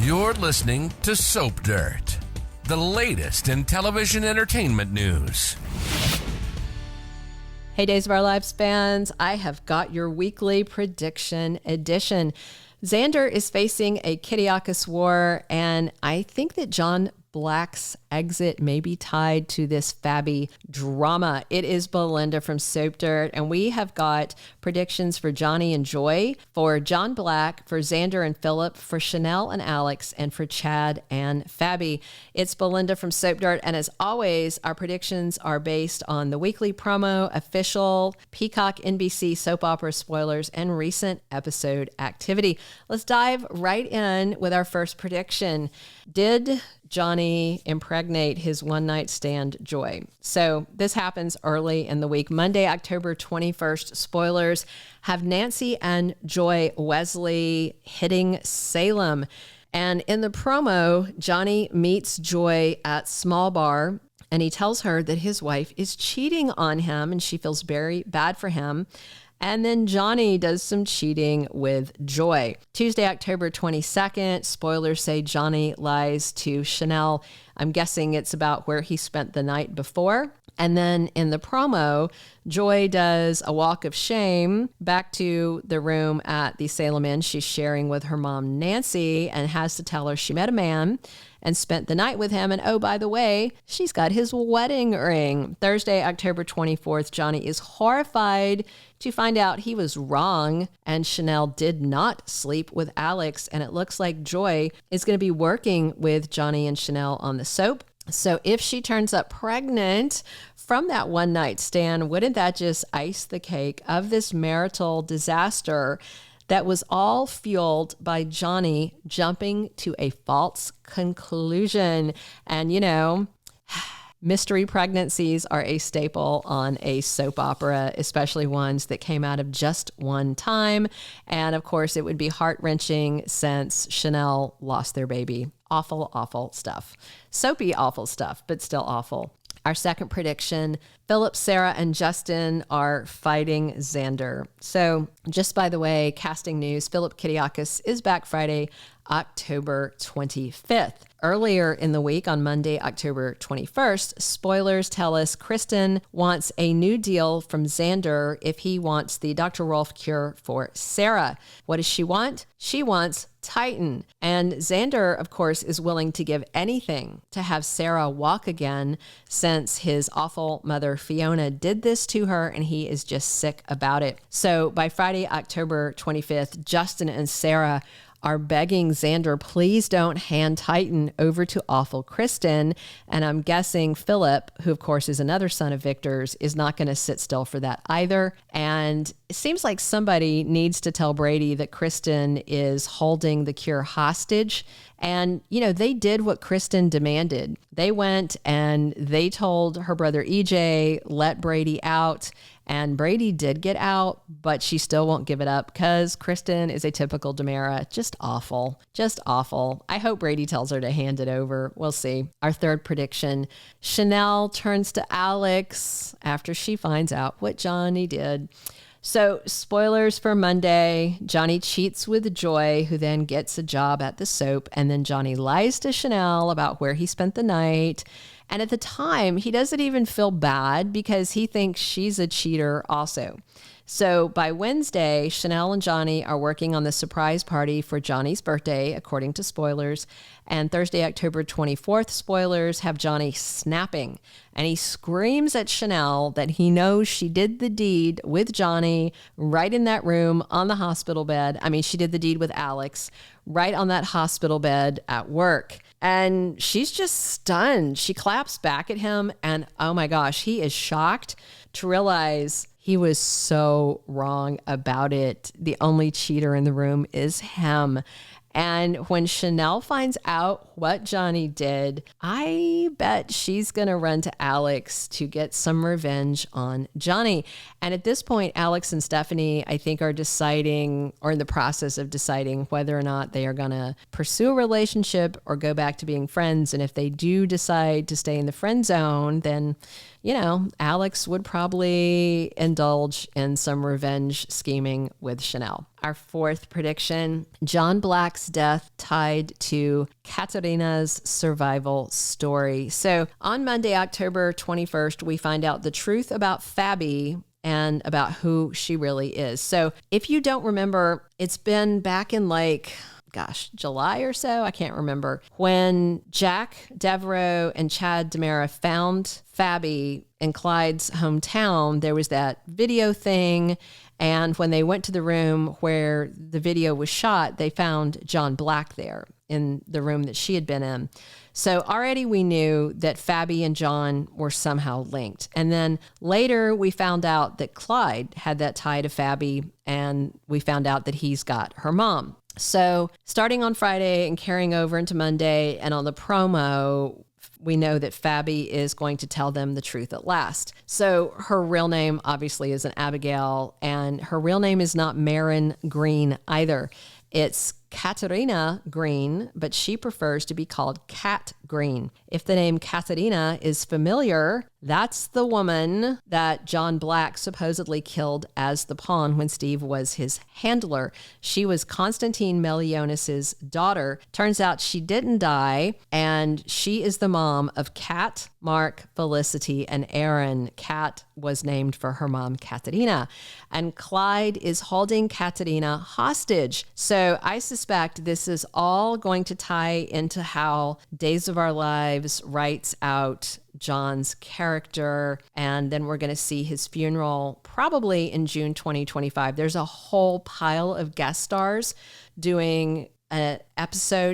You're listening to Soap Dirt, the latest in television entertainment news. Hey, Days of Our Lives fans, I have got your weekly prediction edition. Xander is facing a Kiriakis war, and I think that John Black's exit may be tied to this Fabby drama. It is Belinda from Soap Dirt, and we have got predictions for Johnny and Joy, for John Black, for Xander and Phillip, for Chanel and Alex, and for Chad and Fabby. It's Belinda from Soap Dirt, and as always, our predictions are based on the weekly promo, official Peacock NBC soap opera spoilers, and recent episode activity. Let's dive right in with our first prediction. Did Johnny impregnate his one-night stand Joy? So this happens early in the week. Monday, October 21st, spoilers, have Nancy and Joy Wesley hitting Salem. And in the promo, Johnny meets Joy at Small Bar, and he tells her that his wife is cheating on him, and she feels very bad for him. And then Johnny does some cheating with Joy. Tuesday, October 22nd, spoilers say Johnny lies to Chanel. I'm guessing it's about where he spent the night before. And then in the promo, Joy does a walk of shame back to the room at the Salem Inn she's sharing with her mom, Nancy, and has to tell her she met a man and spent the night with him. And oh, by the way, she's got his wedding ring. Thursday, October 24th, Johnny is horrified to find out he was wrong and Chanel did not sleep with Alex. And it looks like Joy is going to be working with Johnny and Chanel on the soap. So if she turns up pregnant from that one night stand, wouldn't that just ice the cake of this marital disaster that was all fueled by Johnny jumping to a false conclusion? And, you know, mystery pregnancies are a staple on a soap opera, especially ones that came out of just one time. And of course, it would be heart-wrenching since Chanel lost their baby. Awful, awful stuff. Soapy, awful stuff, but still awful. Our second prediction, Phillip, Sarah, and Justin are fighting Xander. So just by the way, casting news, Phillip Kiriakis is back Friday, October 25th. Earlier in the week, on Monday, October 21st, spoilers tell us Kristin wants a new deal from Xander if he wants the Dr. Rolf cure for Sarah. What does she want? She wants Titan. And Xander, of course, is willing to give anything to have Sarah walk again since his awful mother, Fiona, did this to her, and he is just sick about it. So by Friday, October 25th, Justin and Sarah are begging Xander, please don't hand Titan over to awful Kristin. And I'm guessing Phillip, who of course is another son of Victor's, is not going to sit still for that either. And it seems like somebody needs to tell Brady that Kristin is holding the cure hostage. And, you know, they did what Kristin demanded. They went and they told her brother EJ, let Brady out. And Brady did get out, but she still won't give it up because Kristin is a typical DiMera. Just awful. Just awful. I hope Brady tells her to hand it over. We'll see. Our third prediction, Chanel turns to Alex after she finds out what Johnny did. So spoilers for Monday, Johnny cheats with Joy, who then gets a job at the soap. And then Johnny lies to Chanel about where he spent the night. And at the time, he doesn't even feel bad because he thinks she's a cheater also. So by Wednesday, Chanel and Johnny are working on the surprise party for Johnny's birthday, according to spoilers. And Thursday, October 24th, spoilers have Johnny snapping. And he screams at Chanel that he knows she did the deed with Johnny right in that room on the hospital bed. I mean, she did the deed with Alex right on that hospital bed at work. And she's just stunned. She claps back at him. And oh my gosh, he is shocked to realize he was so wrong about it. The only cheater in the room is him. And when Chanel finds out what Johnny did, I bet she's going to run to Alex to get some revenge on Johnny. And at this point, Alex and Stephanie, I think, are deciding, or in the process of deciding, whether or not they are going to pursue a relationship or go back to being friends. And if they do decide to stay in the friend zone, then, you know, Alex would probably indulge in some revenge scheming with Chanel. Our fourth prediction, John Black's death tied to Katerina's survival story. So on Monday, October 21st, we find out the truth about Fabby and about who she really is. So if you don't remember, it's been back in July or so, I can't remember, when Jack Devereaux and Chad DiMera found Fabby in Clyde's hometown. There was that video thing, and when they went to the room where the video was shot, they found John Black there in the room that she had been in. So already we knew that Fabby and John were somehow linked. And then later we found out that Clyde had that tie to Fabby, and we found out that he's got her mom. So starting on Friday and carrying over into Monday, and on the promo, we know that Fabby is going to tell them the truth at last. So her real name obviously isn't Abigail, and her real name is not Marin Green either. It's Katerina Green, but she prefers to be called Kat Green. If the name Katerina is familiar, that's the woman that John Black supposedly killed as the pawn when Steve was his handler. She was Konstantin Meleounis' daughter. Turns out she didn't die, and she is the mom of Kat, Mark, Felicity, and Aaron. Kat was named for her mom, Katerina. And Clyde is holding Katerina hostage. So I suspect this is all going to tie into how Days of Our Lives writes out John's character, and then we're going to see his funeral probably in June 2025. There's a whole pile of guest stars doing an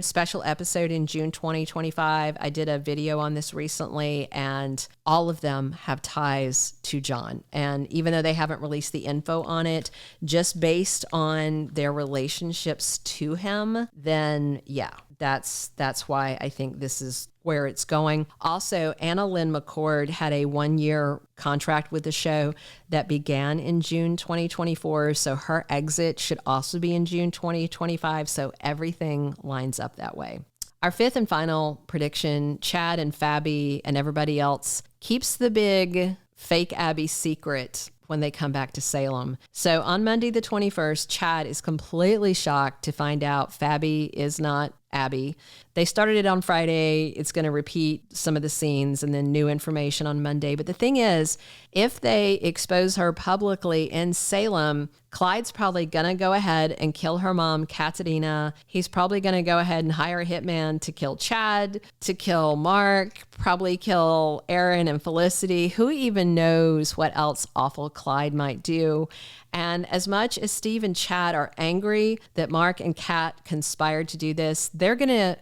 special episode in June 2025. I did a video on this recently, and all of them have ties to John. And even though they haven't released the info on it, just based on their relationships to him, then yeah, that's why I think this is where it's going. Also, Anna Lynn McCord had a 1-year contract with the show that began in June 2024. So her exit should also be in June 2025. So everything lines up that way. Our fifth and final prediction, Chad and Fabby and everybody else keeps the big fake Abby secret when they come back to Salem. So on Monday the 21st, Chad is completely shocked to find out Fabby is not Abby. They started it on Friday. It's going to repeat some of the scenes and then new information on Monday. But the thing is, if they expose her publicly in Salem, Clyde's probably going to go ahead and kill her mom, Katerina. He's probably going to go ahead and hire a hitman to kill Chad, to kill Mark, probably kill Aaron and Felicity. Who even knows what else awful Clyde might do? And as much as Steve and Chad are angry that Mark and Kat conspired to do this, they're gonna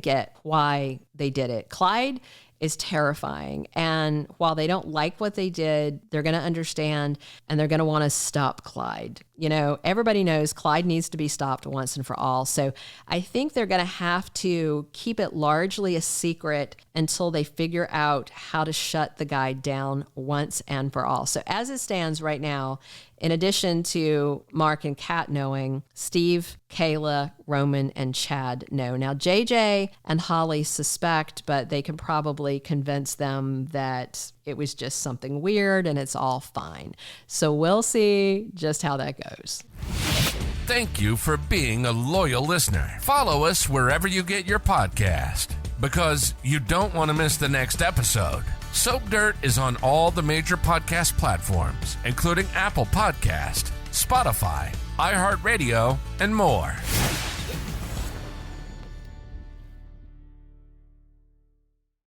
get why they did it. Clyde is terrifying. And while they don't like what they did, they're going to understand, and they're going to want to stop Clyde. You know, everybody knows Clyde needs to be stopped once and for all. So I think they're going to have to keep it largely a secret until they figure out how to shut the guy down once and for all. So as it stands right now, in addition to Mark and Kat knowing, Steve, Kayla, Roman, and Chad know. Now, JJ and Holly suspect, but they can probably convince them that it was just something weird and it's all fine. So we'll see just how that goes. Thank you for being a loyal listener. Follow us wherever you get your podcast, because you don't want to miss the next episode. Soap Dirt is on all the major podcast platforms, including Apple Podcast, Spotify, iHeartRadio, and more.